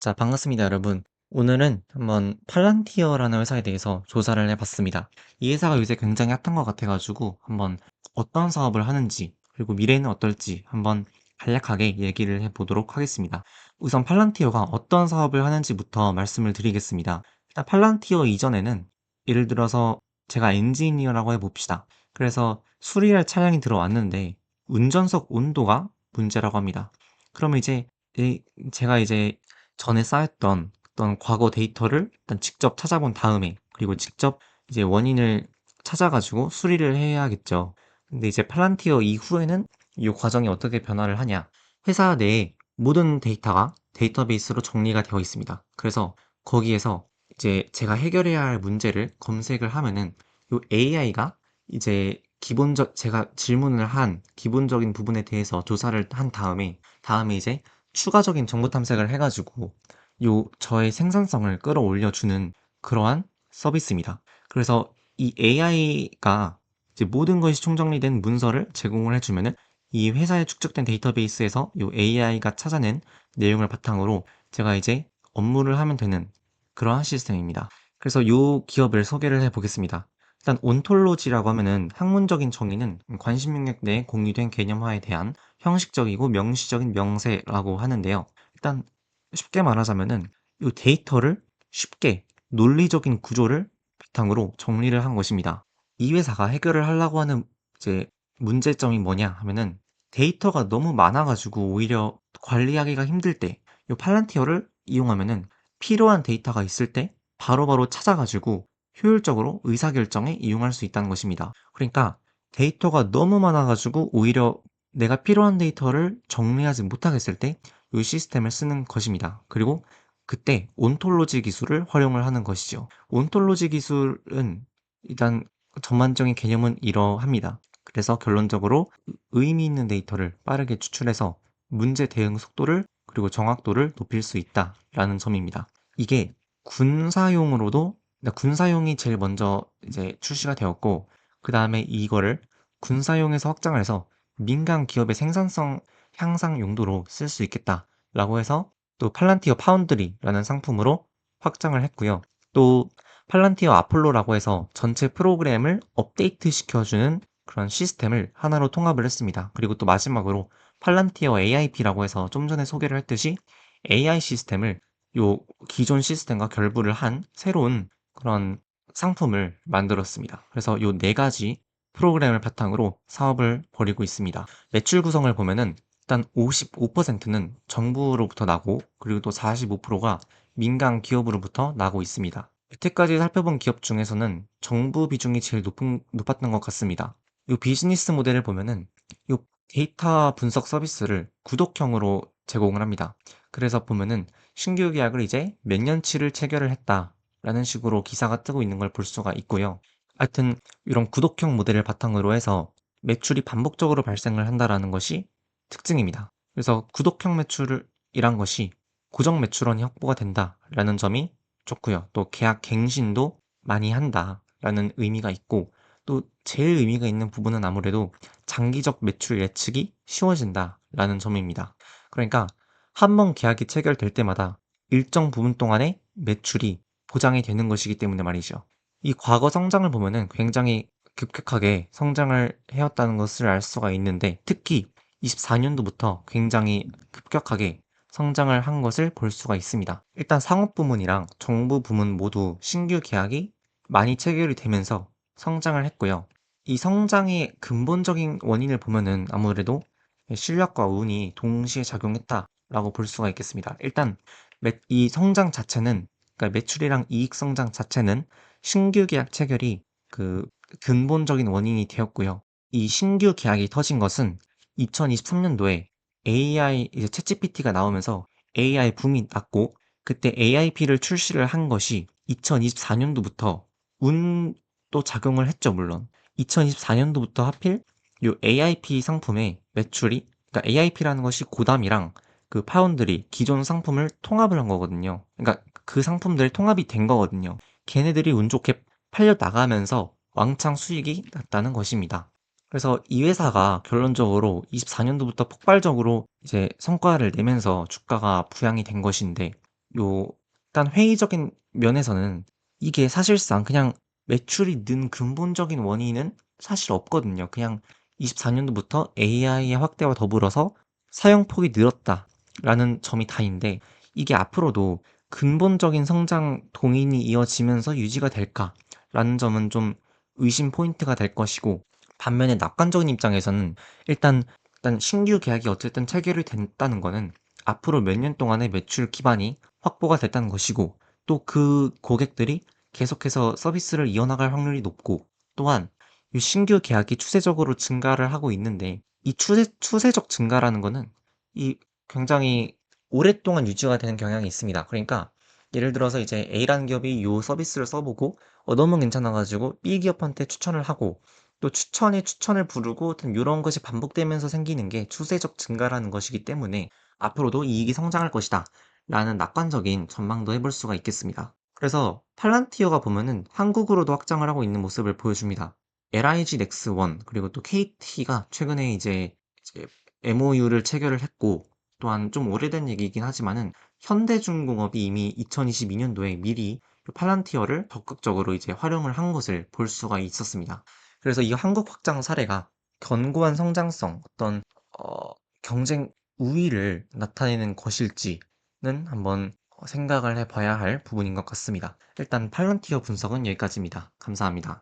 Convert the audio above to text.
자, 반갑습니다, 여러분. 오늘은 한번 팔란티어라는 회사에 대해서 조사를 해봤습니다. 이 회사가 요새 굉장히 핫한 것 같아가지고 한번 어떤 사업을 하는지, 그리고 미래는 어떨지 한번 간략하게 얘기를 해보도록 하겠습니다. 우선 팔란티어가 어떤 사업을 하는지부터 말씀을 드리겠습니다. 일단 팔란티어 이전에는 예를 들어서 제가 엔지니어라고 해봅시다. 그래서 수리할 차량이 들어왔는데 운전석 온도가 문제라고 합니다. 그러면 제가 전에 쌓였던 어떤 과거 데이터를 일단 직접 찾아본 다음에, 그리고 직접 이제 원인을 찾아가지고 수리를 해야겠죠. 근데 이제 팔란티어 이후에는 이 과정이 어떻게 변화를 하냐. 회사 내에 모든 데이터가 데이터베이스로 정리가 되어 있습니다. 그래서 거기에서 이제 제가 해결해야 할 문제를 검색을 하면은 이 AI가 이제 제가 질문을 한 기본적인 부분에 대해서 조사를 한 다음에 이제 추가적인 정보 탐색을 해가지고 저의 생산성을 끌어올려주는 그러한 서비스입니다. 그래서 이 AI가 이제 모든 것이 총정리된 문서를 제공을 해주면은 이 회사에 축적된 데이터베이스에서 이 AI가 찾아낸 내용을 바탕으로 제가 이제 업무를 하면 되는 그러한 시스템입니다. 그래서 이 기업을 소개를 해보겠습니다. 일단 온톨로지라고 하면은 학문적인 정의는 관심 영역 내에 공유된 개념화에 대한 형식적이고 명시적인 명세라고 하는데요. 일단 쉽게 말하자면은 이 데이터를 쉽게 논리적인 구조를 바탕으로 정리를 한 것입니다. 이 회사가 해결을 하려고 하는 이제 문제점이 뭐냐 하면은 데이터가 너무 많아가지고 오히려 관리하기가 힘들 때 이 팔란티어를 이용하면은 필요한 데이터가 있을 때 바로바로 찾아가지고 효율적으로 의사결정에 이용할 수 있다는 것입니다. 그러니까 데이터가 너무 많아가지고 오히려 내가 필요한 데이터를 정리하지 못하겠을 때 이 시스템을 쓰는 것입니다. 그리고 그때 온톨로지 기술을 활용을 하는 것이죠. 온톨로지 기술은 일단 전반적인 개념은 이러합니다. 그래서 결론적으로 의미 있는 데이터를 빠르게 추출해서 문제 대응 속도를 그리고 정확도를 높일 수 있다라는 점입니다. 이게 군사용으로도 군사용이 제일 먼저 이제 출시가 되었고, 그 다음에 이거를 군사용에서 확장을 해서 민간 기업의 생산성 향상 용도로 쓸 수 있겠다라고 해서 또 팔란티어 파운드리라는 상품으로 확장을 했고요. 또 팔란티어 아폴로라고 해서 전체 프로그램을 업데이트 시켜주는 그런 시스템을 하나로 통합을 했습니다. 그리고 또 마지막으로 팔란티어 AIP라고 해서 좀 전에 소개를 했듯이 AI 시스템을 요 기존 시스템과 결부를 한 새로운 그런 상품을 만들었습니다. 그래서 요 네 가지 프로그램을 바탕으로 사업을 벌이고 있습니다. 매출 구성을 보면은 일단 55%는 정부로부터 나고, 그리고 또 45%가 민간 기업으로부터 나고 있습니다. 여태까지 살펴본 기업 중에서는 정부 비중이 제일 높았던 것 같습니다. 이 비즈니스 모델을 보면은 이 데이터 분석 서비스를 구독형으로 제공을 합니다. 그래서 보면은 신규 계약을 이제 몇 년치를 체결을 했다라는 식으로 기사가 뜨고 있는 걸 볼 수가 있고요. 하여튼 이런 구독형 모델을 바탕으로 해서 매출이 반복적으로 발생을 한다라는 것이 특징입니다. 그래서 구독형 매출이란 것이 고정 매출원이 확보가 된다라는 점이 좋고요. 또 계약 갱신도 많이 한다라는 의미가 있고, 또 제일 의미가 있는 부분은 아무래도 장기적 매출 예측이 쉬워진다라는 점입니다. 그러니까 한 번 계약이 체결될 때마다 일정 부분 동안의 매출이 보장이 되는 것이기 때문에 말이죠. 이 과거 성장을 보면은 굉장히 급격하게 성장을 해왔다는 것을 알 수가 있는데, 특히 24년도부터 굉장히 급격하게 성장을 한 것을 볼 수가 있습니다. 일단 상업 부문이랑 정부 부문 모두 신규 계약이 많이 체결이 되면서 성장을 했고요. 이 성장의 근본적인 원인을 보면은 아무래도 실력과 운이 동시에 작용했다라고 볼 수가 있겠습니다. 일단 이 성장 자체는, 그러니까 매출이랑 이익 성장 자체는 신규 계약 체결이 그 근본적인 원인이 되었고요. 이 신규 계약이 터진 것은 2023년도에 AI 이제 챗GPT가 나오면서 AI 붐이 났고, 그때 AIP를 출시를 한 것이 2024년도부터 운도 작용을 했죠, 물론. 2024년도부터 하필 이 AIP 상품의 매출이, 그러니까 AIP라는 것이 고담이랑 그 파운드리 기존 상품을 통합을 한 거거든요. 그러니까 그 상품들이 통합이 된 거거든요. 걔네들이 운 좋게 팔려 나가면서 왕창 수익이 났다는 것입니다. 그래서 이 회사가 결론적으로 24년도부터 폭발적으로 이제 성과를 내면서 주가가 부양이 된 것인데, 요 일단 회의적인 면에서는 이게 사실상 그냥 매출이 는 근본적인 원인은 사실 없거든요. 그냥 24 년도부터 AI의 확대와 더불어서 사용폭이 늘었다라는 점이 다인데, 이게 앞으로도 근본적인 성장 동인이 이어지면서 유지가 될까라는 점은 좀 의심 포인트가 될 것이고, 반면에 낙관적인 입장에서는 일단 신규 계약이 어쨌든 체결이 됐다는 거는 앞으로 몇 년 동안의 매출 기반이 확보가 됐다는 것이고, 또 그 고객들이 계속해서 서비스를 이어나갈 확률이 높고, 또한 이 신규 계약이 추세적으로 증가를 하고 있는데, 이 추세적 증가라는 거는 이 굉장히 오랫동안 유지가 되는 경향이 있습니다. 그러니까 예를 들어서 이제 A라는 기업이 요 서비스를 써보고 너무 괜찮아가지고 B 기업한테 추천을 하고, 또 추천에 추천을 부르고 이런 것이 반복되면서 생기는 게 추세적 증가라는 것이기 때문에 앞으로도 이익이 성장할 것이다 라는 낙관적인 전망도 해볼 수가 있겠습니다. 그래서 팔란티어가 보면은 한국으로도 확장을 하고 있는 모습을 보여줍니다. LIG 넥스원 그리고 또 KT가 최근에 이제 MOU를 체결을 했고, 또한 좀 오래된 얘기이긴 하지만은 현대중공업이 이미 2022년도에 미리 팔란티어를 적극적으로 이제 활용을 한 것을 볼 수가 있었습니다. 그래서 이 한국 확장 사례가 견고한 성장성, 어떤 어, 경쟁 우위를 나타내는 것일지는 한번 생각을 해봐야 할 부분인 것 같습니다. 일단 팔런티어 분석은 여기까지입니다. 감사합니다.